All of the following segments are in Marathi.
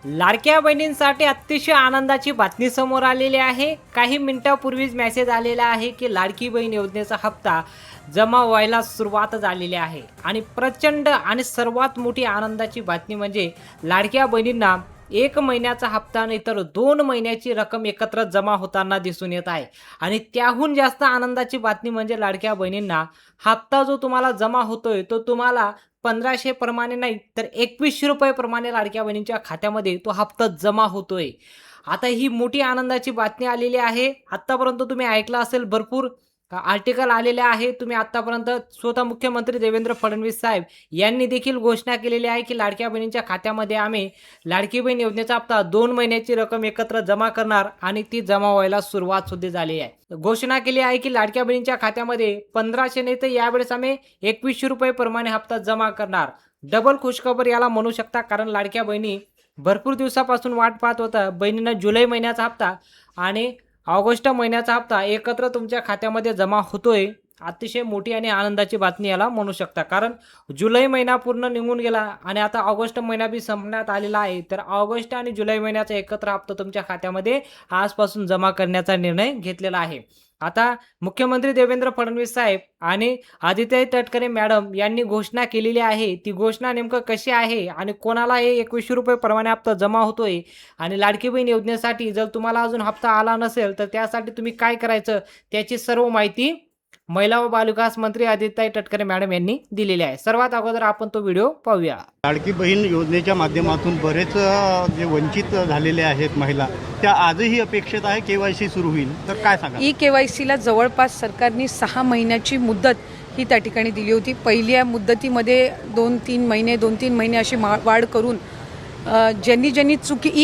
लाडक्या बहिणींसाठी अतिशय आनंदाची बातमी समोर आलेली आहे। काही मिनिटांपूर्वीच मेसेज आलेला आहे की लाडकी बहीण योजनेचा हप्ता जमा व्हायला सुरुवात झालेली आहे आणि प्रचंड आणि सर्वात मोठी आनंदाची बातमी म्हणजे लाडक्या बहिणींना 1 महिन्याचा हप्ता नाही तर 2 महिन्याची रक्कम एकत्र जमा होताना दिसून येत आहे। आणि त्याहून जास्त आनंदाची बातमी म्हणजे लाडक्या बहिणींना हप्ता जो तुम्हाला जमा होतोय तो तुम्हाला 1500 प्रमाणे नाही तर 2100 रुपये प्रमाणे लाडक्या बहिणींच्या खात्यामध्ये तो हप्ता जमा होतोय। आता ही मोठी आनंदाची बातमी आलेली आहे। आतापर्यंत तुम्ही ऐकलं असेल, भरपूर आर्टिकल आलेले आहे। तुम्ही आतापर्यंत स्वतः मुख्यमंत्री देवेंद्र फडणवीस साहेब यांनी देखील घोषणा केलेली आहे की लाडक्या बहिणींच्या खात्यामध्ये आम्ही लाडकी बहीण योजनेचा हप्ता 2 महिन्याची रक्कम एकत्र जमा करणार आणि ती जमा व्हायला सुरुवात सुद्धा झाली आहे। घोषणा केली आहे की लाडक्या बहिणींच्या खात्यामध्ये 1500 नाही तर यावेळेस आम्ही 2100 रुपये प्रमाणे हप्ता जमा करणार। डबल खुशखबर याला म्हणू शकता, कारण लाडक्या बहिणी भरपूर दिवसापासून वाट पाहत होता। बहिणींना जुलै महिन्याचा हप्ता आणि ऑगस्ट महिन्याचा हप्ता एकत्र तुमच्या खात्यामध्ये जमा होतोय। अतिशय मोठी आणि आनंदाची बातमी याला म्हणू शकता, कारण जुलै महिना पूर्ण निघून गेला आणि आता ऑगस्ट महिना बी संपण्यात आलेला आहे। तर ऑगस्ट आणि जुलै महिन्याचा एकत्र हप्ता तुमच्या खात्यामध्ये आजपासून जमा करण्याचा निर्णय घेतलेला आहे। आता मुख्यमंत्री देवेंद्र फडणवीस साहेब आणि आदित्य तटकरे मॅडम यांनी घोषणा केलेली आहे। ती घोषणा नेमकं कशी आहे आणि कोणाला हे 2100 रुपये प्रमाणे हप्ता जमा होतोय आणि लाडकी बहीण योजनेसाठी जर तुम्हाला अजून हप्ता आला नसेल तर त्यासाठी तुम्ही काय करायचं, त्याची सर्व माहिती महिला व बालविकास मंत्री आदित्य तटकरे मॅडम यांनी दिलेली आहे। सर्वात अगोदर आपण तो व्हिडिओ पाहूया। लाडकी बहीण योजनेच्या माध्यमातून बरेच जे वंचित झालेले आहेत महिला, त्या आजही अपेक्षित आहे KYC सुरू होईल, तर काय सांगा? KYCला जवळपास सरकारने 6 महिन्याची मुदत ही त्या ठिकाणी दिली होती। पहिल्या मुदतीमध्ये 2-3 महिने अशी वाढ करून ज्यांनी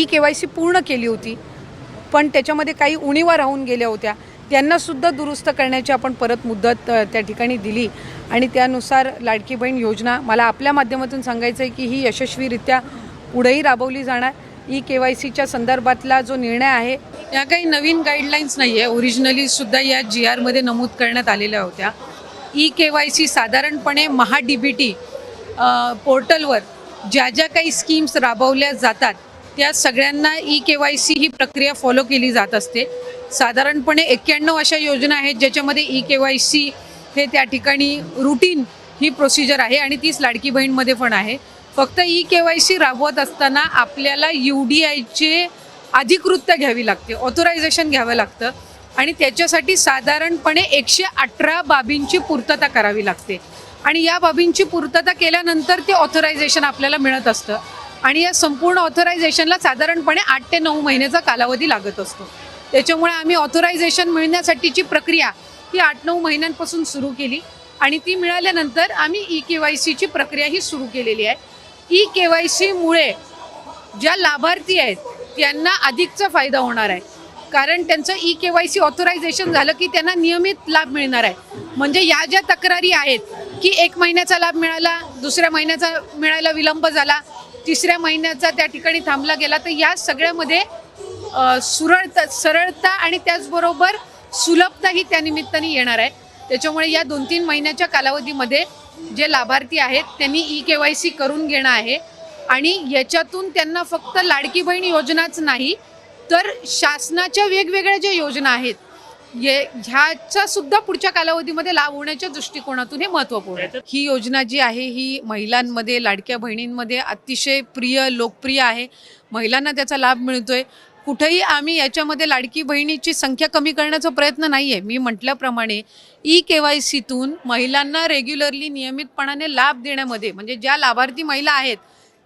KYC पूर्ण केली होती पण त्याच्यामध्ये काही उणीवा राहून गेल्या होत्या त्यांनासुद्धा दुरुस्त करण्याची आपण परत मुदत त्या ठिकाणी दिली आणि त्यानुसार लाडकी बहीण योजना, मला आपल्या माध्यमातून सांगायचं आहे की ही यशस्वीरित्या पुढेही राबवली जाणार। KYCच्या संदर्भातला जो निर्णय आहे या काही नवीन गाईडलाईन्स नाही आहे, ओरिजिनली सुद्धा या GRमध्ये नमूद करण्यात आलेल्या होत्या। KYC साधारणपणे MahaDBT पोर्टलवर ज्या ज्या काही स्कीम्स राबवल्या जातात त्या सगळ्यांना KYC ही प्रक्रिया फॉलो केली जात असते। साधारणपणे 91 अशा योजना आहेत ज्याच्यामध्ये KYC हे त्या ठिकाणी रूटीन ही प्रोसिजर आहे आणि तीच लाडकी बहीणमध्ये पण आहे। फक्त KYC राबवत असताना आपल्याला UDIचे अधिकृतता घ्यावी लागते, ऑथोरायझेशन घ्यावं लागतं आणि त्याच्यासाठी साधारणपणे 118 बाबींची पूर्तता करावी लागते आणि या बाबींची पूर्तता केल्यानंतर ते ऑथोरायझेशन आपल्याला मिळत असतं आणि या संपूर्ण ऑथोरायझेशनला साधारणपणे 8 ते 9 महिन्याचा कालावधी लागत असतो। त्याच्यामुळे आम्ही ऑथोरायझेशन मिळण्यासाठीची प्रक्रिया ही 8-9 महिन्यांपासून सुरू केली आणि ती मिळाल्यानंतर आम्ही KYCची प्रक्रिया ही सुरू केलेली आहे। KYCमुळे ज्या लाभार्थी आहेत त्यांना अधिकचा फायदा होणार आहे, कारण त्यांचं KYC ऑथोरायझेशन झालं की त्यांना नियमित लाभ मिळणार आहे। म्हणजे या ज्या तक्रारी आहेत की 1 महिन्याचा लाभ मिळाला, दुसऱ्या महिन्याचा मिळायला विलंब झाला, तिसऱ्या महिन्याचा त्या ठिकाणी थांबला गेला, तर या सगळ्यामध्ये सरळता आणि त्याचबरोबर सुलभता ही त्या निमित्ताने येणार आहे। त्याच्यामुळे या 2-3 महिन्याच्या कालावधीमध्ये जे लाभार्थी आहेत त्यांनी KYC करून घेणं आहे आणि याच्यातून त्यांना फक्त लाडकी बहीण योजनाच नाही तर शासनाच्या वेगवेगळ्या ज्या योजना आहेत ह्याचा सुद्धा पुढच्या कालावधीमध्ये लाभ होण्याच्या दृष्टिकोनातून हे महत्त्वपूर्ण आहे। ही योजना जी आहे ही महिलांमध्ये, लाडक्या बहिणींमध्ये अतिशय लोकप्रिय आहे। महिलांना त्याचा लाभ मिळतोय। कुठेही आम्ही याच्यामध्ये लाडकी बहिणीची संख्या कमी करण्याचा प्रयत्न नाही आहे। मी म्हटल्याप्रमाणे KYCतून महिलांना रेग्युलरली नियमितपणाने लाभ देण्यामध्ये, म्हणजे ज्या लाभार्थी महिला आहेत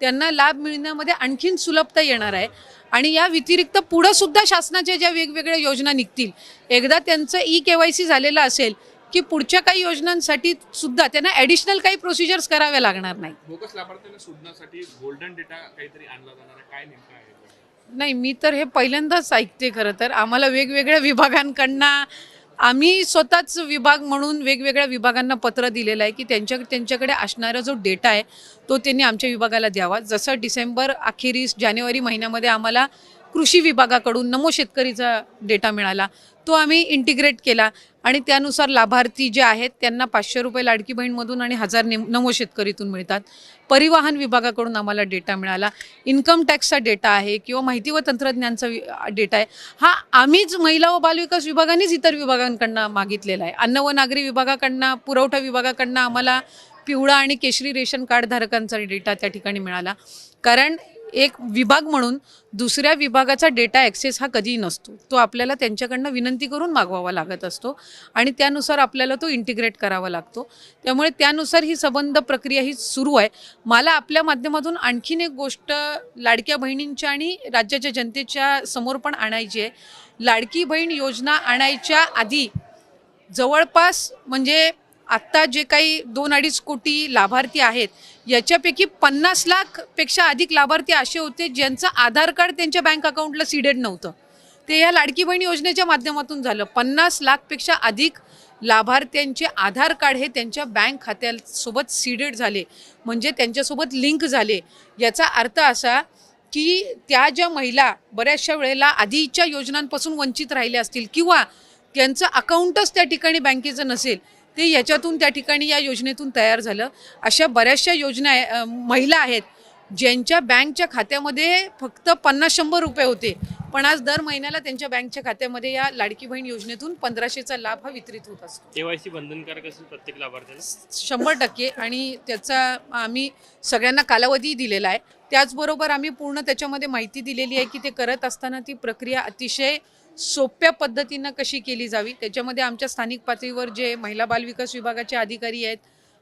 त्यांना लाभ मिळण्यामध्ये आणखीन सुलभता येणार आहे आणि या व्यतिरिक्त पुढं सुद्धा शासनाच्या ज्या वेगवेगळ्या योजना निघतील, एकदा त्यांचं KYC झालेलं असेल की पुढच्या काही योजनांसाठी सुद्धा त्यांना ॲडिशनल काही प्रोसिजर्स कराव्या लागणार नाही। बोगस लाभार्थ्यांना शोधण्यासाठी गोल्डन डेटा काहीतरी आणला जाणार आहे, काय नेमकं आहे? नाही, मी तर हे पहिल्यांदाच ऐकते। खरं तर आम्हाला वेगवेगळ्या विभागांकडनं, आम्ही स्वतःच विभाग म्हणून वेगवेगळ्या विभागांना पत्र दिलेलं आहे की त्यांच्याकडे असणारा जो डेटा आहे तो त्यांनी आमच्या विभागाला द्यावा। जसं डिसेंबर अखेरीस जानेवारी महिन्यामध्ये आम्हाला कृषी विभागाकडून नमो शेतकरीचा डेटा मिळाला, तो आम्ही इंटिग्रेट केला आणि त्यानुसार लाभार्थी जे आहेत त्यांना 500 रुपये लाडकी बहीणमधून आणि 1000 नमो शेतकरीतून मिळतात. परिवहन विभागाकडून आम्हाला डेटा मिळाला, इन्कम टॅक्सचा डेटा आहे किंवा माहिती व तंत्रज्ञानचा डेटा आहे. हा आम्हीच महिला व बालविकास विभागानेच इतर विभागांकडनं मागितलेला आहे. अन्न व नागरी विभागाकडनं, पुरवठा विभागाकडनं आम्हाला पिवळा आणि केशरी रेशन कार्ड धारकांचा डेटा त्या ठिकाणी मिळाला. कारण एक विभाग म्हणून दुसऱ्या विभागाचा डेटा ॲक्सेस हा कधीही नसतो, तो आपल्याला त्यांच्याकडनं विनंती करून मागवावा लागत असतो आणि त्यानुसार आपल्याला तो इंटिग्रेट करावा लागतो. त्यामुळे त्यानुसार ही संबंध प्रक्रिया ही सुरू आहे. मला आपल्या माध्यमातून आणखीन एक गोष्ट लाडक्या बहिणींच्या आणि राज्याच्या जनतेच्या समोर पण आणायची आहे. लाडकी बहीण योजना आणायच्या आधी जवळपास म्हणजे आत्ता जे काही 2-2.5 कोटी लाभार्थी आहेत याच्यापैकी 50 लाखपेक्षा अधिक लाभार्थी असे होते ज्यांचं आधार कार्ड त्यांच्या बँक अकाउंटला सीडेड नव्हतं. ते या लाडकी बहीण योजनेच्या माध्यमातून झालं. 50 लाखपेक्षा अधिक लाभार्थ्यांचे आधार कार्ड हे त्यांच्या बँक खात्यासोबत सीडेड झाले, म्हणजे त्यांच्यासोबत लिंक झाले. याचा अर्थ असा की त्या ज्या महिला बऱ्याचशा वेळेला आधीच्या योजनांपासून वंचित राहिल्या असतील किंवा त्यांचं अकाउंटच त्या ठिकाणी बँकेचं नसेल, ते याच्यातून त्या ठिकाणी या योजनेतून तयार झालं. अशा बऱ्याचशा योजना महिला आहेत ज्यांच्या बँकच्या खात्यामध्ये फक्त 50-100 रुपये होते, पण आज दर महिन्याला त्यांच्या बँकच्या खात्यामध्ये या लाडकी बहीण योजनेतून 1500चा लाभ हा वितरित होत असतो. केवायसी बंधनकारक असेल प्रत्येक लाभार्थ्याला 100% आणि त्याचा आम्ही सगळ्यांना कालावधी दिलेला आहे. त्याचबरोबर आम्ही पूर्ण त्याच्यामध्ये माहिती दिलेली आहे की ते करत असताना ती प्रक्रिया अतिशय सोप्या पद्धतीनं कशी केली जावी. त्याच्यामध्ये आमच्या स्थानिक पातळीवर जे महिला बालविकास विभागाचे अधिकारी आहेत,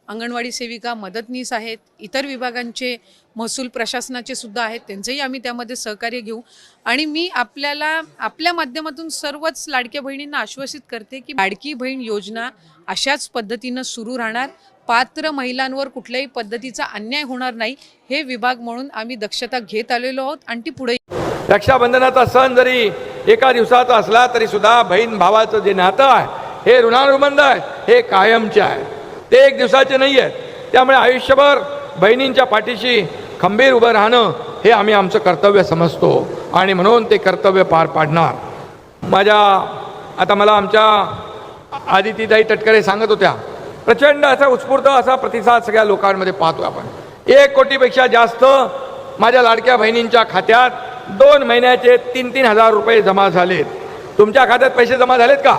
अंगणवाडी सेविका, मदतनीस आहेत, इतर विभागांचे महसूल प्रशासनाचे सुद्धा आहेत, त्यांचंही आम्ही त्यामध्ये सहकार्य घेऊ. आणि मी आपल्याला आपल्या माध्यमातून सर्वच लाडक्या बहिणींना आश्वासित करते की लाडकी बहीण योजना अशाच पद्धतीनं सुरू राहणार. पात्र महिलांवर कुठल्याही पद्धतीचा अन्याय होणार नाही, हे विभाग म्हणून आम्ही दक्षता घेत आलेलो आहोत आणि ती पुढे. रक्षाबंधनाचा सण जरी एका दिवसाचा असला तरी सुद्धा बहीण भावाचं जे नातं आहे हे ऋणानुबंध आहे, हे कायमचे आहे, ते एक दिवसाचे नाही आहेत. त्यामुळे आयुष्यभर बहिणींच्या पाठीशी खंबीर उभं राहणं हे आम्ही आमचं कर्तव्य समजतो आणि म्हणून ते कर्तव्य पार पाडणार. आता मला आमच्या आदितीताई तटकरे सांगत होत्या, प्रचंड असा उत्स्फूर्त असा प्रतिसाद सगळ्या लोकांमध्ये पाहतो आपण. 1 कोटीपेक्षा जास्त माझ्या लाडक्या बहिणींच्या खात्यात 2 महिन्याचे 3-3 हजार रुपये जमा झालेत. तुमच्या खात्यात पैसे जमा झालेत का?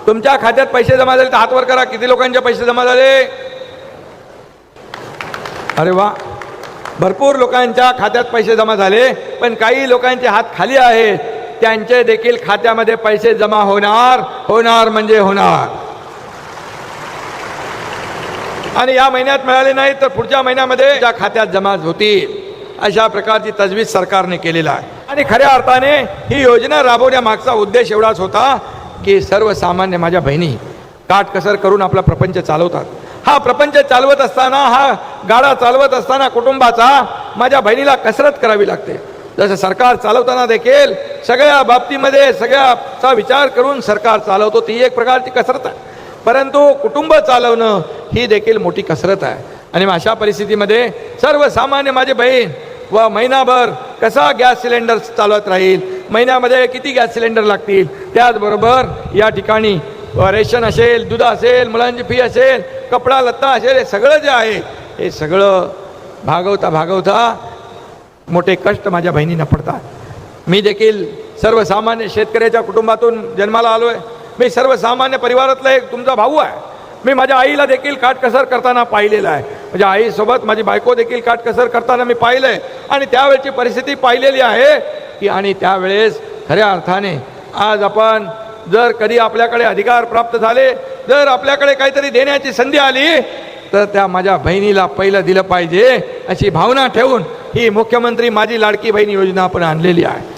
तुमच्या खात्यात पैसे जमा झाले तर हात वर करा. किती लोकांचे पैसे जमा झाले? अरे वा, भरपूर लोकांच्या खात्यात पैसे जमा झाले. पण काही लोकांचे हात खाली आहेत, त्यांचे देखील खात्यामध्ये पैसे जमा होणार म्हणजे होणार. आणि या महिन्यात मिळाले नाही तर पुढच्या महिन्यामध्ये ज्या खात्यात जमा होतील अशा प्रकारची तजवीज सरकारने केलेला आहे. आणि खऱ्या अर्थाने ही योजना राबवण्यामागचा उद्देश एवढाच होता की सर्वसामान्य माझ्या बहिणी काटकसर करून आपला प्रपंच चालवतात. हा प्रपंच चालवत असताना, हा गाडा चालवत असताना कुटुंबाचा माझ्या बहिणीला कसरत करावी लागते. जसं सरकार चालवताना देखील सगळ्या बाबतीमध्ये सगळ्याचा विचार करून सरकार चालवतो, ती एक प्रकारची कसरत आहे. परंतु कुटुंब चालवणं ही देखील मोठी कसरत आहे. आणि अशा परिस्थितीमध्ये सर्वसामान्य माझी बहीण व महिनाभर कसा गॅस सिलेंडर चालवत राहील, महिन्यामध्ये किती गॅस सिलेंडर लागतील, त्याचबरोबर या ठिकाणी रेशन असेल, दूध असेल, मुलांची फी असेल, कपडा लत्ता असेल, हे सगळं जे आहे हे सगळं भागवता मोठे कष्ट माझ्या बहिणींना पडतात. मी देखील सर्वसामान्य शेतकऱ्याच्या कुटुंबातून जन्माला आलो आहे. मी सर्वसामान्य परिवारातला एक तुमचा भाऊ आहे. मी माझ्या आईला देखील काटकसर करताना पाहिलेलं आहे. माझ्या आईसोबत माझी बायको देखील काटकसर करताना मी पाहिलं आहे आणि त्यावेळची परिस्थिती पाहिलेली आहे की आणि त्यावेळेस खऱ्या अर्थाने आज आपण जर कधी आपल्याकडे अधिकार प्राप्त झाले, जर आपल्याकडे काहीतरी देण्याची संधी आली तर त्या माझ्या बहिणीला पहिलं दिलं पाहिजे अशी भावना ठेवून ही मुख्यमंत्री माझी लाडकी बहीण योजना आपण आणलेली आहे.